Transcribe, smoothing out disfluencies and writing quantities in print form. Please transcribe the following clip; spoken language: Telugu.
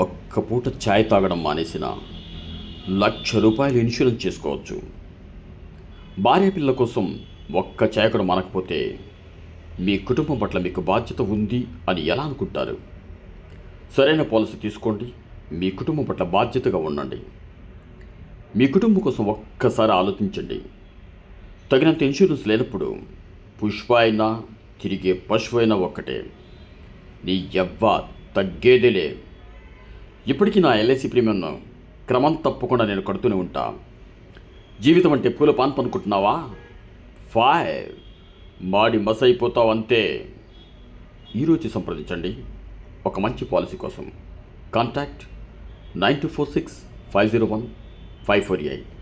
ఒక్క పూట ఛాయ్ తాగడం మానేసిన ₹1,00,000 ఇన్సూరెన్స్ చేసుకోవచ్చు. భార్య పిల్లల కోసం ఒక్క ఛాయ్ కూడా మానకపోతే మీ కుటుంబం పట్ల మీకు బాధ్యత ఉంది అని ఎలా అనుకుంటారు? సరైన పాలసీ తీసుకోండి. మీ కుటుంబం పట్ల బాధ్యతగా ఉండండి. మీ కుటుంబం కోసం ఒక్కసారి ఆలోచించండి. తగినంత ఇన్సూరెన్స్ లేనప్పుడు పుష్ప అయినా తిరిగే పశువు అయినా ఒక్కటే. నీ ఎవ్వ తగ్గేదేలే. ఇప్పటికీ నా ఎల్ఐసి ప్రీమియంను క్రమం తప్పకుండా నేను కడుతూనే ఉంటా. జీవితం అంటే పూల పాన్పు అనుకుంటున్నావా? 5 మాడి మసైపోతావు అంతే. ఈరోజు సంప్రదించండి ఒక మంచి పాలసీ కోసం. కాంటాక్ట్ 9246 501 548.